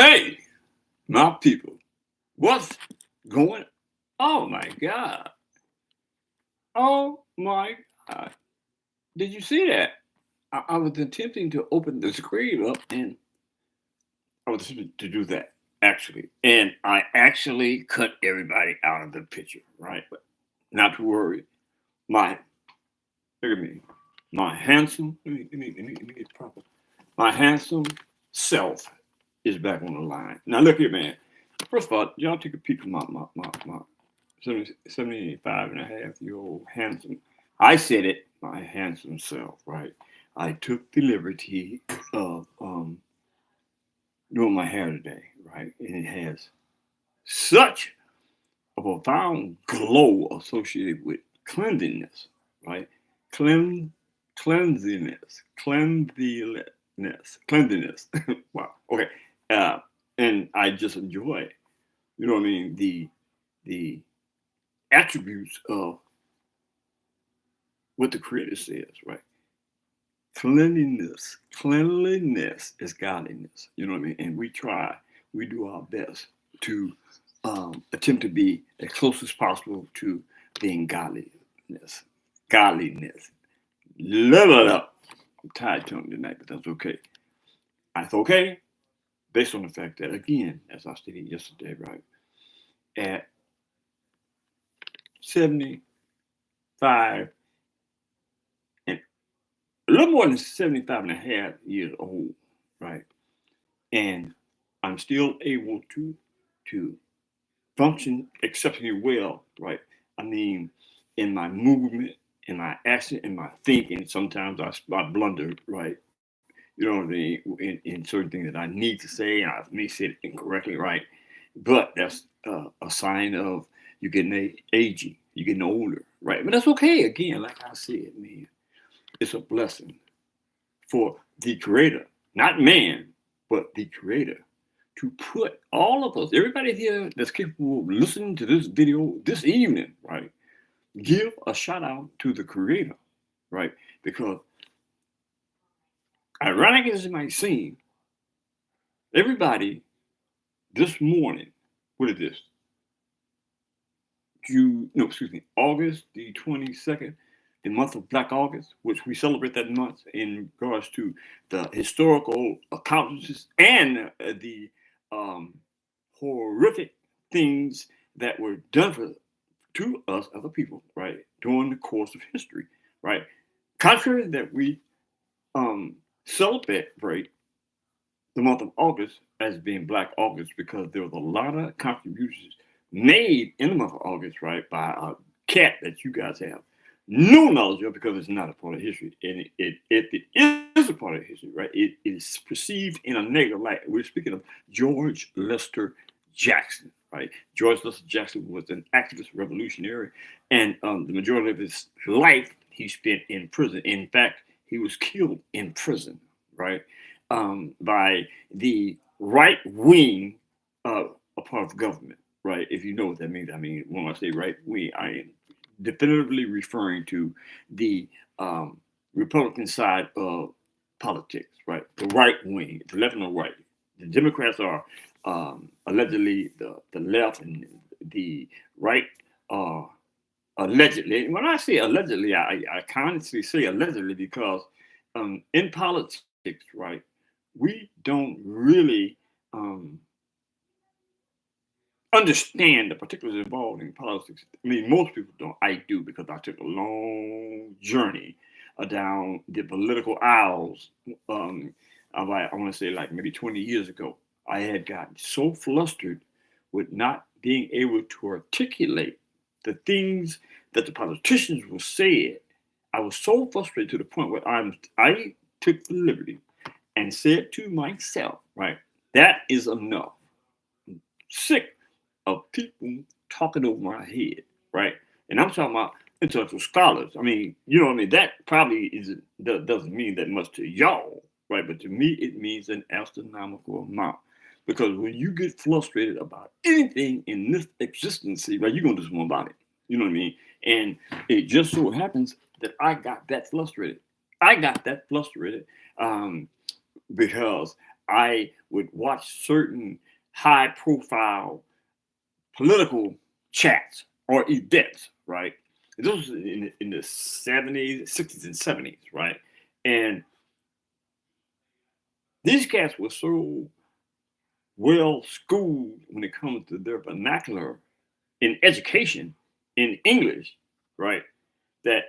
Hey, my people, what's going? Oh my God! Oh my God! Did you see that? I was attempting to open the screen up, and I was attempting to do that actually, and I actually cut everybody out of the picture. Right, but not to worry. My look at me, my handsome. Let me get proper. My handsome self is back on the line. Now look here, man. First of all, y'all take a peek at my 75 and a half year old handsome. I said it, my handsome self, right? I took the liberty of doing my hair today, right? And it has such a profound glow associated with cleanliness, right? Clean, cleanliness. Wow. Okay. Uh, and I just enjoy it. You know what I mean? The attributes of what the Creator says, right? Cleanliness is godliness. You know what I mean? And we do our best to attempt to be as close as possible to being godliness. Godliness. Level it up. I'm tired tongue tonight, but that's okay. That's okay based on the fact that, again, as I stated yesterday, right, at 75 and a little more than 75 and a half years old, right? And I'm still able to function exceptionally well, right? I mean, in my movement, in my action, in my thinking, sometimes I blunder, right? You know what I mean? In certain things that I need to say, and I may say it incorrectly, right? But that's a sign of you getting aging, you getting older, right? But that's okay. Again, like I said, man, it's a blessing for the creator, not man, but the creator, to put all of us, everybody here that's capable of listening to this video this evening, right? Give a shout out to the creator, right? Because ironic as it might seem, everybody this morning, what is this? No, excuse me, August the 22nd, the month of Black August, which we celebrate that month in regards to the historical accomplishments and the um, horrific things that were done to us other people, right, during the course of history, right? Contrary that we celebrate the month of August as being Black August because there was a lot of contributions made in the month of August, right, by a cat that you guys have no knowledge of because it's not a part of history. And it is a part of history, right, it is perceived in a negative light. We're speaking of George Lester Jackson, right? George Lester Jackson was an activist revolutionary, and the majority of his life he spent in prison. In fact, he was killed in prison, right? By the right wing a part of government, right? If you know what that means, I mean, when I say right wing, I am definitively referring to the Republican side of politics, right? The right wing, the left and the right. The Democrats are allegedly the left, and the right are allegedly. When I say allegedly, I consciously say allegedly because in politics, right, we don't really um, understand the particulars involved in politics. I mean, most people don't. I do because I took a long journey down the political aisles. I want to say like maybe 20 years ago. I had gotten so flustered with not being able to articulate the things that the politicians were saying. I was so frustrated to the point where I took the liberty and said to myself, right, that is enough. I'm sick of people talking over my head, right? And I'm talking about intellectual scholars. I mean, you know what I mean? That probably doesn't mean that much to y'all, right? But to me, it means an astronomical amount. Because when you get frustrated about anything in this existence, right, you're gonna do something about it. You know what I mean? And it just so happens that I got that frustrated. I got that frustrated because I would watch certain high profile political chats or events, right? This was in the 70s, 60s, and 70s, right? And these cats were so well schooled when it comes to their vernacular in education in English, right? That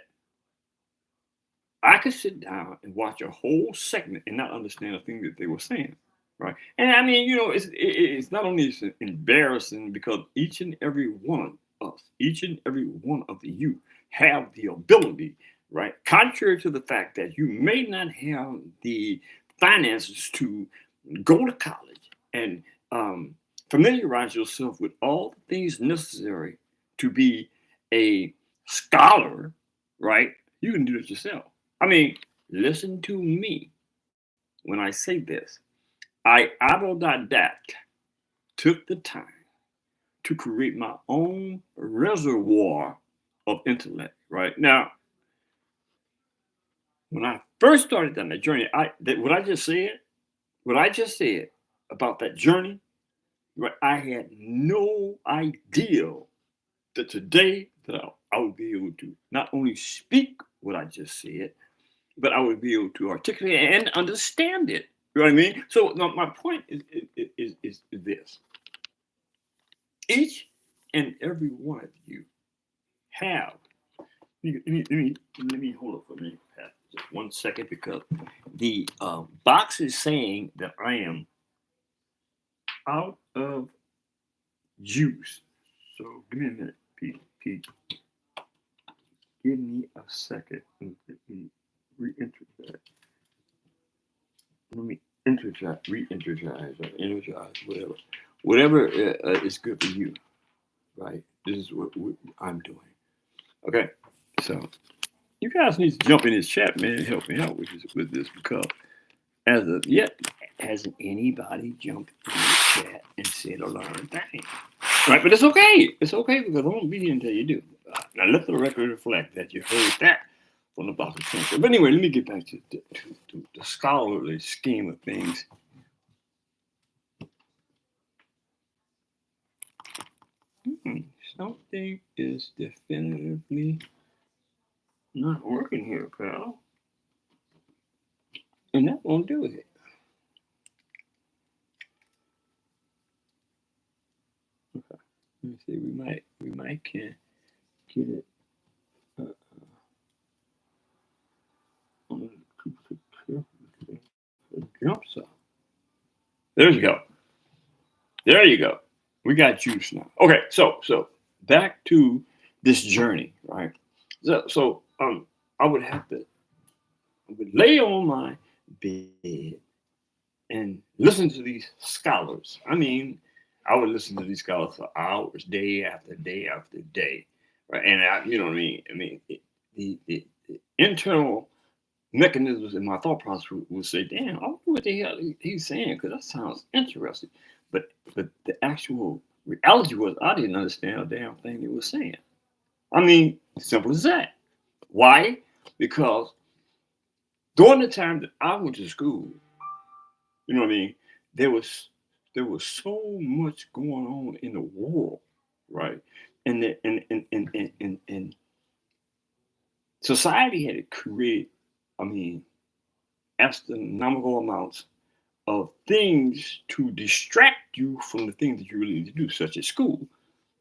I could sit down and watch a whole segment and not understand a thing that they were saying, right? And I mean, it's not only embarrassing because each and every one of us, each and every one of you have the ability, right? Contrary to the fact that you may not have the finances to go to college and familiarize yourself with all the things necessary to be a scholar, right? You can do it yourself. I mean, listen to me when I say this. I autodidact took the time to create my own reservoir of intellect, right? Now, when I first started on that journey, what I just said about that journey, right, I had no idea that today that I would be able to not only speak what I just said, but I would be able to articulate and understand it. You know what I mean? So my point is this: each and every one of you have. Let me hold up for a minute, Pat, just 1 second, because the box is saying that I am out of juice. So give me a minute, Pete. Give me a second. Let me re-enter that. Let me re-energize, whatever. Whatever is good for you, right? This is what I'm doing. Okay, so you guys need to jump in this chat, man, and help me out with this because as of yet, hasn't anybody jumped in the chat and said a learned thing? Right, but it's okay. It's okay because I won't be here until you do. Now let the record reflect that you heard that from the box of censor. But anyway, let me get back to the scholarly scheme of things. Something is definitively not working here, pal. And that won't do it. Okay. Let me see. We might can get it. Jumps up. There you go. There you go. We got juice now. Okay, so back to this journey, right? So I would lay on my bed and listen to these scholars. I mean, I would listen to these scholars for hours, day after day after day, right? And you know what I mean? I mean, the internal mechanisms in my thought process would say, "Damn, I wonder what the hell he's saying," because that sounds interesting. But the actual reality was I didn't understand a damn thing he was saying. I mean, simple as that. Why? Because during the time that I went to school, you know what I mean, there was so much going on in the world, right? And society had created, I mean, astronomical amounts of things to distract you from the things that you really need to do, such as school,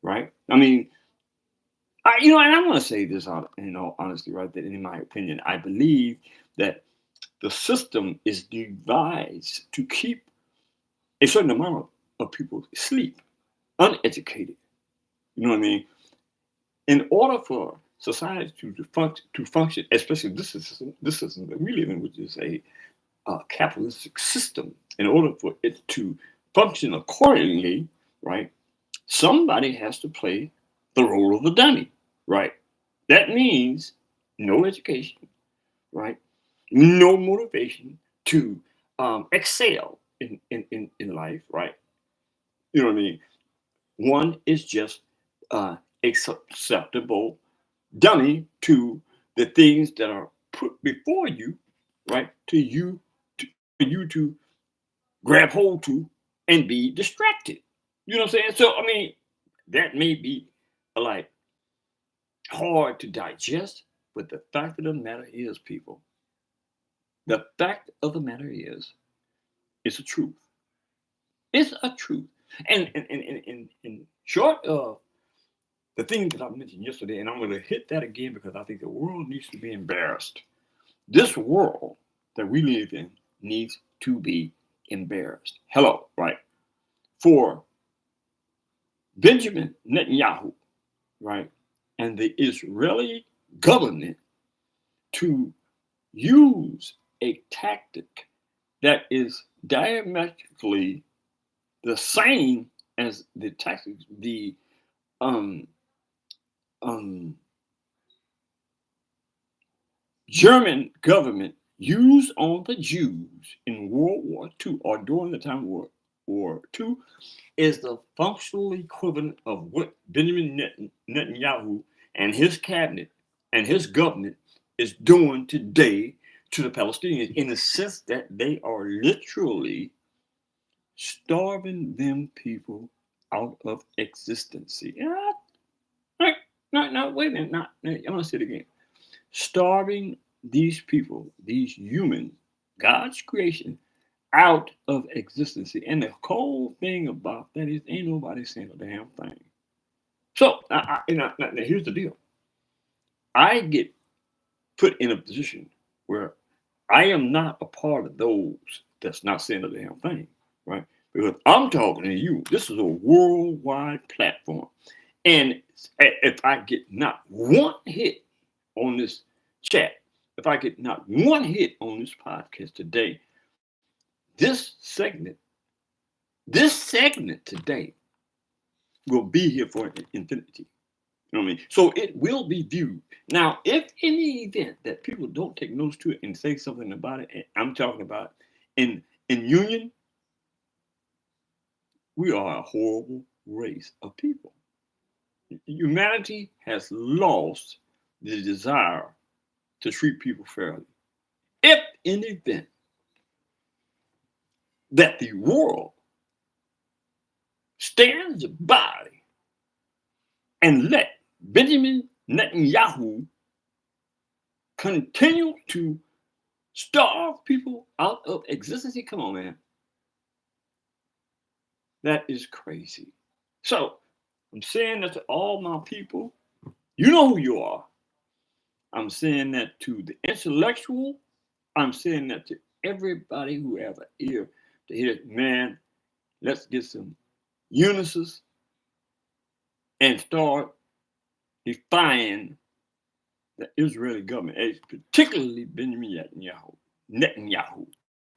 right? I mean, and I'm going to say this in all honesty, right? That in my opinion, I believe that the system is devised to keep a certain amount of people asleep, uneducated. You know what I mean? In order for society to function, especially this system that we live in, which is a capitalistic system, in order for it to function accordingly, right? Somebody has to play the role of the dummy, right? That means no education, right? No motivation to excel in life, right? You know what I mean? One is just acceptable dummy to the things that are put before you, right? For you to grab hold to and be distracted. You know what I'm saying? So, I mean, that may be like hard to digest, but the fact of the matter is, people, the fact of the matter is, it's a truth. It's a truth. And short of the thing that I mentioned yesterday, and I'm going to hit that again because I think the world needs to be embarrassed. This world that we live in needs to be embarrassed. Hello, right? For Benjamin Netanyahu, right, and the Israeli government to use a tactic that is diametrically the same as the tactics the um, um, German government used on the Jews in World War II or during the time of World War II is the functional equivalent of what Benjamin Netanyahu and his cabinet and his government is doing today to the Palestinians in the sense that they are literally starving them people out of existence. No, wait a minute. I'm going to say it again. Starving these people, these humans, God's creation, out of existence. And the cold thing about that is ain't nobody saying a damn thing. So, now, here's the deal. I get put in a position where I am not a part of those that's not saying a damn thing, right? Because I'm talking to you. This is a worldwide platform. And if I get not one hit on this chat, if I get not one hit on this podcast today, this segment today will be here for infinity. You know what I mean? So it will be viewed. Now, if in the event that people don't take notice to it and say something about it, and I'm talking about in union, we are a horrible race of people. Humanity has lost the desire to treat people fairly. If in the event that the world stands by and let Benjamin Netanyahu continue to starve people out of existence, come on, man. That is crazy. So I'm saying that to all my people. You know who you are. I'm saying that to the intellectual. I'm saying that to everybody who has an ear to hear, man, let's get some unisys and start defying the Israeli government, particularly Benjamin Netanyahu,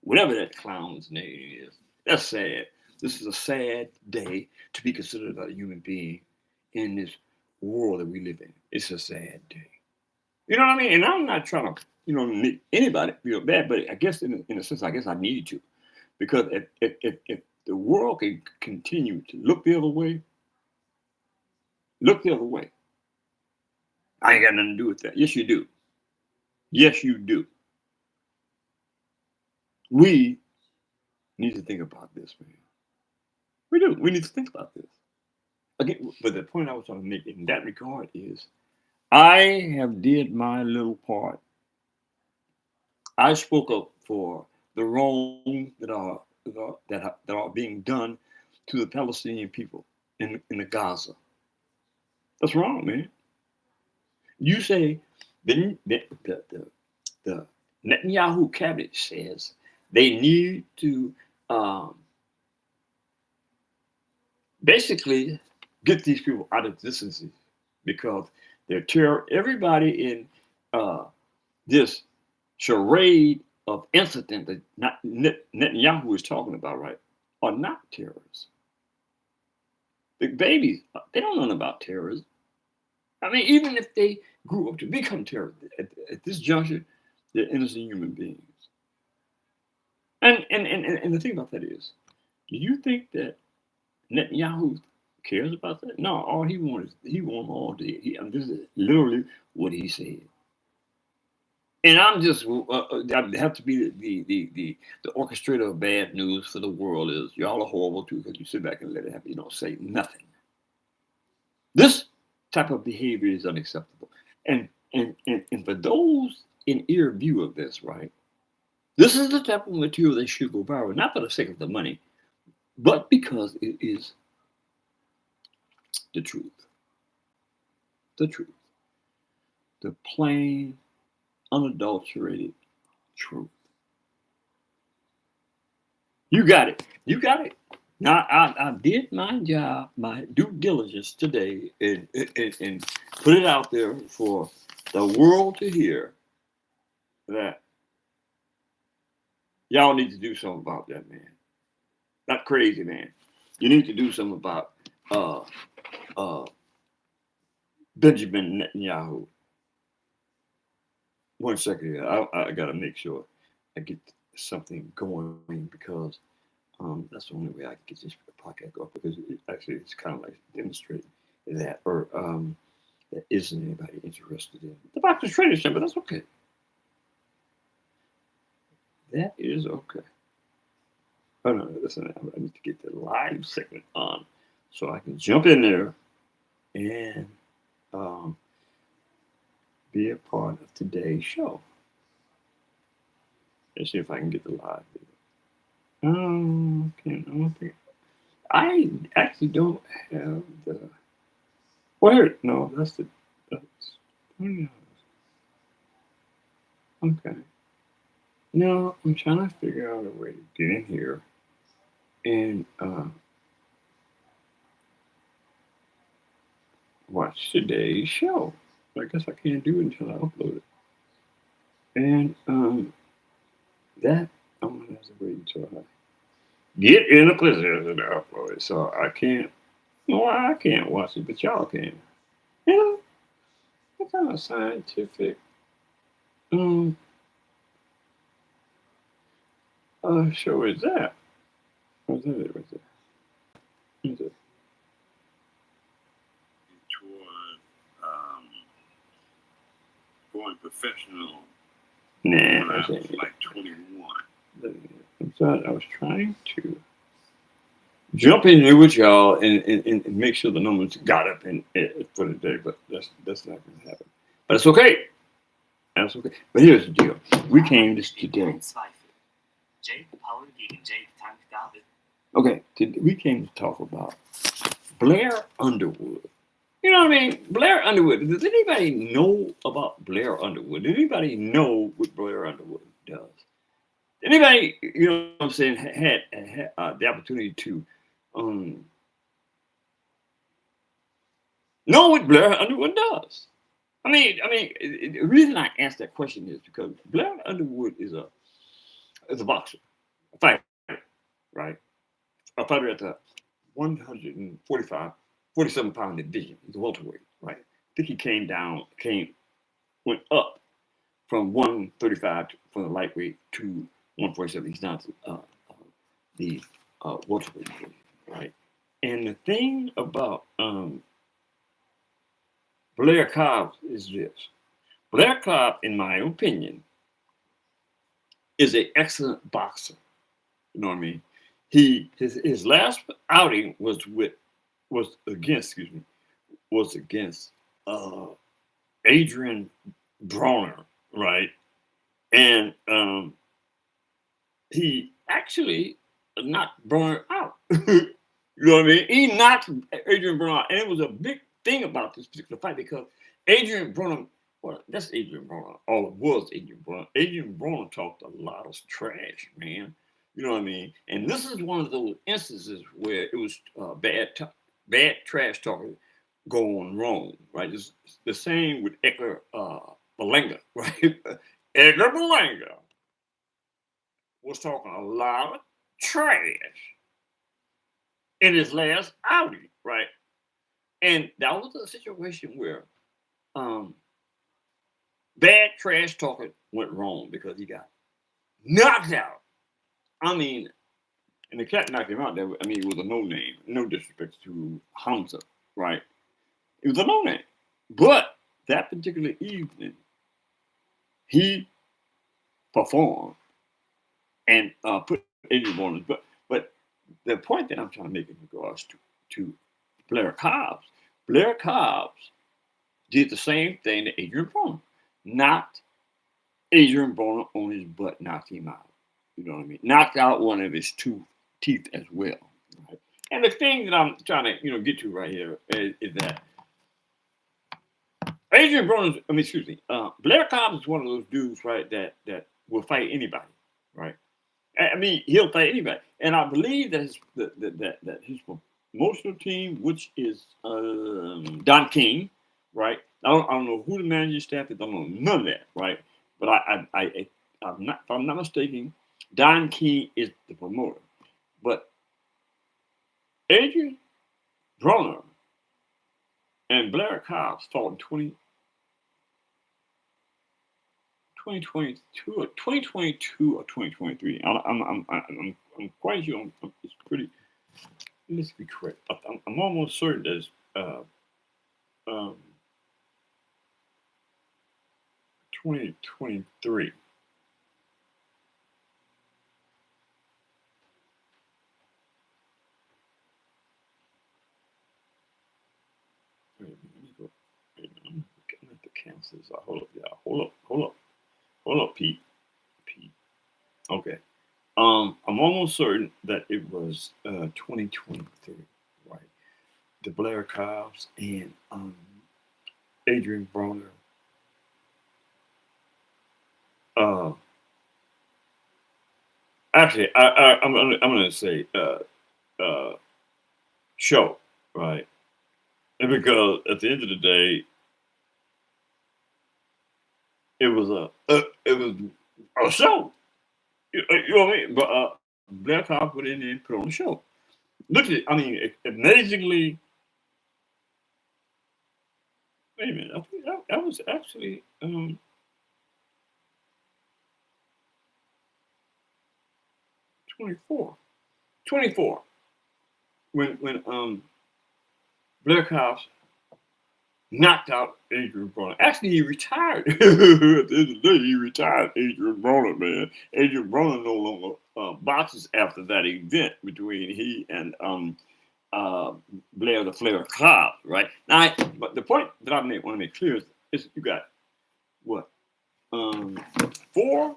whatever that clown's name is. That's sad. This is a sad day to be considered a human being in this world that we live in. It's a sad day. You know what I mean? And I'm not trying to, make anybody feel bad, but I guess in a sense, I guess I need to. Because if the world can continue to look the other way, I ain't got nothing to do with that. Yes, you do. Yes, you do. We need to think about this, man. We do. We need to think about this. Again, but the point I was trying to make in that regard is I have did my little part. I spoke up for the wrongs that are being done to the Palestinian people in the Gaza. That's wrong, man. You say the Netanyahu cabinet says they need to basically get these people out of existence because they're terror. Everybody in this charade of incident that Netanyahu is talking about, right, are not terrorists. The babies, they don't know about terrorism. I mean, even if they grew up to become terrorists, at this juncture, they're innocent human beings. And the thing about that is, do you think that Netanyahu cares about that? No, all he wants all day. This is literally what he said. And I'm just, I have to be the orchestrator of bad news for the world. Is y'all are horrible too because you sit back and let it happen. You don't say nothing. This type of behavior is unacceptable. And for those in ear view of this, right? This is the type of material that should go viral, not for the sake of the money, but because it is the truth. The truth. The plain, unadulterated truth. You got it. You got it. Now, I did my job, my due diligence today, and put it out there for the world to hear that y'all need to do something about that man. Not crazy, man. You need to do something about uh, uh, Benjamin Netanyahu. 1 second here. I got to make sure I get something going because that's the only way I can get this podcast going because it's kind of like demonstrating that or that isn't anybody interested in the boxers training center, but that's okay. That is okay. Oh no, listen, I need to get the live segment on so I can jump in there and be a part of today's show. Let's see if I can get the live video. I don't think I actually don't have the. Where? No, that's okay. No, I'm trying to figure out a way to get in here and watch today's show. I guess I can't do it until I upload it. And that I'm gonna have to wait until I get in a position to upload it. So I can't. No, I can't watch it, but y'all can. You know, what kind of scientific show is that? What's that right there? What's it? Toward going professional. Nah, I was like 21. I was trying to jump in here with y'all and make sure the numbers got up for the day, but that's not going to happen. But it's okay. That's okay. But here's the deal. We came this today. Okay, we came to talk about Blair Underwood. You know what I mean? Blair Underwood. Does anybody know about Blair Underwood? Does anybody know what Blair Underwood does? Anybody, you know what I'm saying, had the opportunity to know what Blair Underwood does? I mean, the reason I asked that question is because Blair Underwood is a boxer, a fighter, right? A fighter at the 47-pound division. He's a welterweight, right? I think he went up from 135 from the lightweight to 147. He's down to the welterweight division, right? And the thing about Blair Cobbs is this. Blair Cobbs, in my opinion, is an excellent boxer. You know what I mean? His last outing was against Adrian Broner, right? And he actually knocked Broner out. You know what I mean? He knocked Adrian Broner out, and it was a big thing about this particular fight because Adrian Broner, well, that's Adrian Broner, or it was Adrian Broner. Adrian Broner talked a lot of trash, man. You know what I mean? And this is one of those instances where it was bad trash talking going wrong, right? It's the same with Edgar Berlanga, right? Edgar Berlanga was talking a lot of trash in his last outing, right? And that was a situation where bad trash talking went wrong because he got knocked out. I mean, and the cat knocked him out there. I mean, it was a no name. No disrespect to Hamza, right? It was a no name. But that particular evening, he perform and put Adrian Broner. But the point that I'm trying to make in regards to Blair Cobbs, Blair Cobbs did the same thing to Adrian Broner. Knocked Adrian Broner on his butt, knocked him out. You know what I mean? Knocked out one of his two teeth as well. Right? And the thing that I'm trying to get to right here is that Adrian Broner, excuse me, Blair Cobbs is one of those dudes, right, that will fight anybody, right? I mean, he'll fight anybody, and I believe that his promotional team, which is Don King, right? I don't know who the managing staff is. I don't know none of that, right? But if I'm not mistaken, Don King is the promoter. But Adrian Broner and Blair Cobbs fought in 2022 or 2023. I'm quite sure it's pretty. Let's be correct. I'm almost certain that it's 2023. Wait a minute, let me go. Wait a minute, I'm looking at the cancel this. Hold up, y'all. Hold up, Pete. Okay. I'm almost certain that it was 2023, right? The Blair Cobbs and Adrian Broner. Actually, I'm gonna say show, right? And because at the end of the day, it was a show. You know what I mean? But Blair Cobbs went in there and put on a show. Look at, amazingly. Wait a minute, I think that was actually 24. 24. When Blair Cobbs knocked out Adrian Broner. Actually, he retired. At the end of the day, he retired Adrian Broner, man. Adrian Broner no longer boxes after that event between he and Blair the Flair Cobbs, right? Now, but the point that I want to make clear is you got what? 4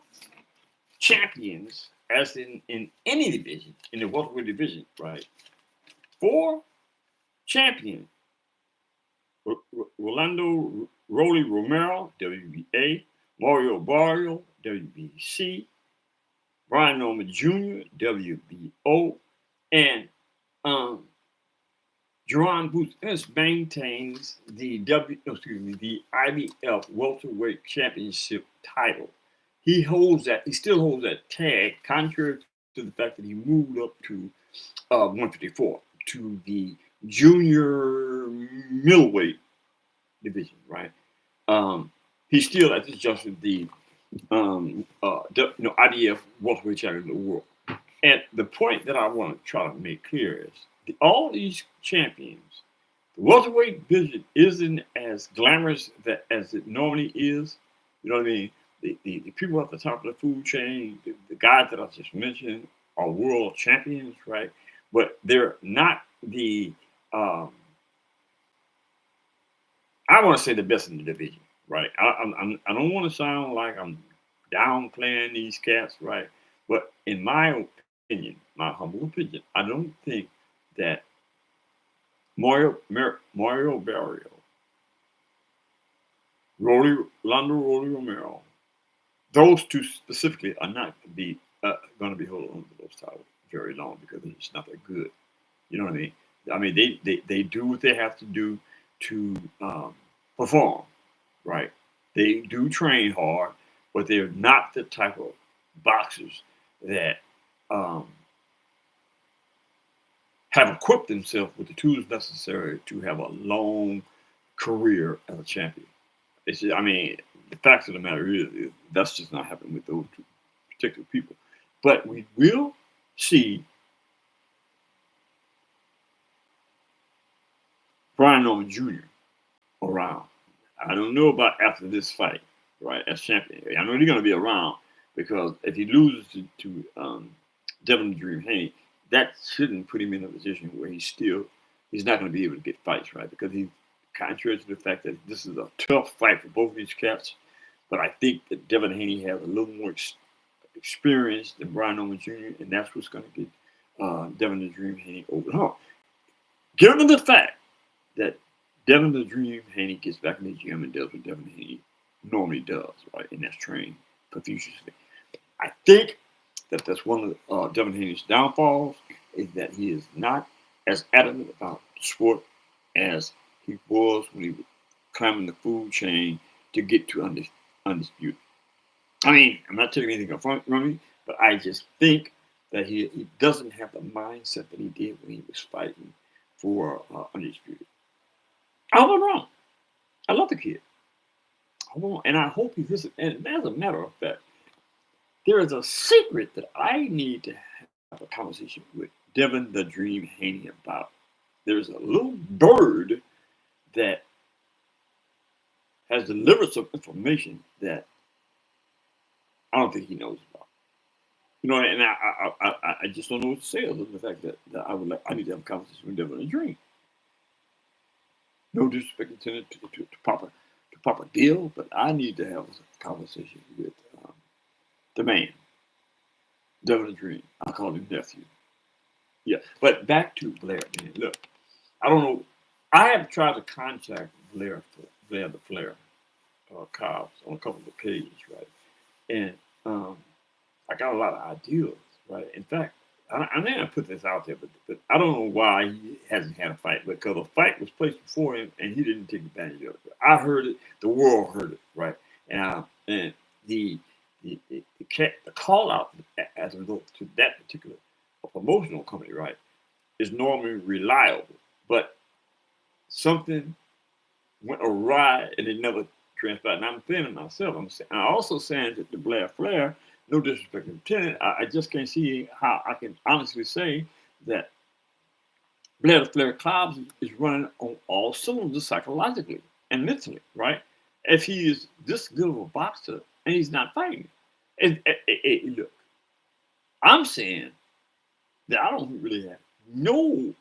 champions, as in any division, in the welterweight division, right? 4 champions. Rolando Rolly Romero, WBA, Mario Barrio, WBC, Brian Norman Jr., WBO, and Jerron Booth maintains the IBF welterweight championship title. He still holds that tag, contrary to the fact that he moved up to 154 to the junior middleweight division, right? He's still at this juncture the IBF welterweight champion of the world. And the point that I want to try to make clear is all these champions, the welterweight division isn't as glamorous as it normally is. You know what I mean? The people at the top of the food chain, the guys that I just mentioned, are world champions, right? But they're not the I want to say the best in the division, right? I don't want to sound like I'm downplaying these cats, right? But in my opinion, my humble opinion, I don't think that Mario Barrio, Rolando Rolly Romero, those two specifically are not going to be holding on to those titles very long because they're just not that good. You know what I mean? I mean, they do what they have to do to perform, right? They do train hard, but they're not the type of boxers that have equipped themselves with the tools necessary to have a long career as a champion. It's just, the fact of the matter is that's just not happening with those two particular people. But we will see Brian Norman Jr. around. I don't know about after this fight, right, as champion. I know they're going to be around, because if he loses to Devin the Dream Haney, that shouldn't put him in a position where he's not going to be able to get fights, right? Because he's contrary to the fact that this is a tough fight for both of these cats. But I think that Devin Haney has a little more experience than Brian Norman Jr., and that's what's going to get Devin the Dream Haney over the hump. Given the fact that Devin the Dream Haney gets back in the gym and does what Devin Haney normally does, right? And that's trained profusely. I think that that's one of Devin Haney's downfalls, is that he is not as adamant about the sport as he was when he was climbing the food chain to get to undisputed. I mean, I'm not taking anything from him, but I just think that he doesn't have the mindset that he did when he was fighting for undisputed. I hope I'm wrong. I love the kid. And I hope he listens. And as a matter of fact, there is a secret that I need to have a conversation with Devin the Dream Haney about. There's a little bird that has delivered some information that I don't think he knows about. You know, and I just don't know what to say other than the fact that I need to have a conversation with Devin the Dream. No disrespect intended to Papa Deal, but I need to have a conversation with the man, Devin the Dream. I call him nephew. Yeah, but back to Blair. Man. Look, I don't know. I have tried to contact Blair the Flair Cobbs on a couple of occasions, right? And I got a lot of ideas, right? In fact, I may not put this out there, but I don't know why he hasn't had a fight, because a fight was placed before him and he didn't take advantage of it. I heard it, the world heard it, right? And the call out as a result to that particular promotional company, right, is normally reliable, but something went awry and it never transpired. And I'm saying to myself, I'm also saying that the Blair Flair, no disrespect intended, I just can't see how I can honestly say that Blair Flair Cobbs is running on all cylinders psychologically and mentally, right? If he is this good of a boxer and he's not fighting. Look, I'm saying that I don't really have no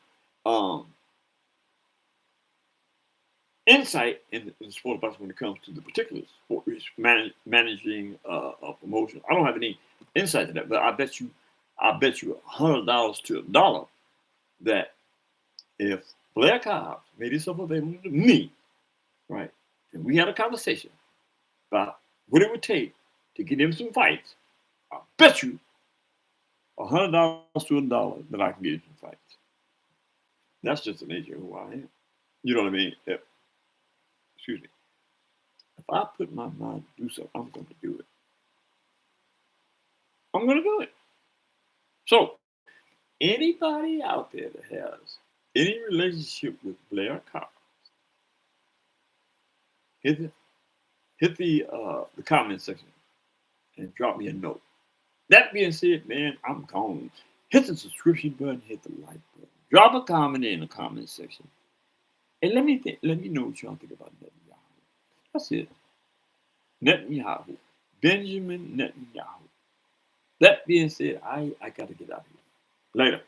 insight in the sport of boxing when it comes to the particulars, managing a promotion. I don't have any insight to that, but I bet you $100 to $1 that if Blair Cobbs made himself available to me, right, and we had a conversation about what it would take to get him some fights, I bet you $100 to $1 that I can get him some fights. That's just the nature of who I am. You know what I mean? Excuse me. If I put my mind to do something, I'm going to do it. I'm going to do it. So, anybody out there that has any relationship with Blair Cobbs, hit the comment section and drop me a note. That being said, man, I'm gone. Hit the subscription button, hit the like button. Drop a comment in the comment section. And let me know what y'all think about Netanyahu. That's it. Netanyahu. Benjamin Netanyahu. That being said, I got to get out of here. Later.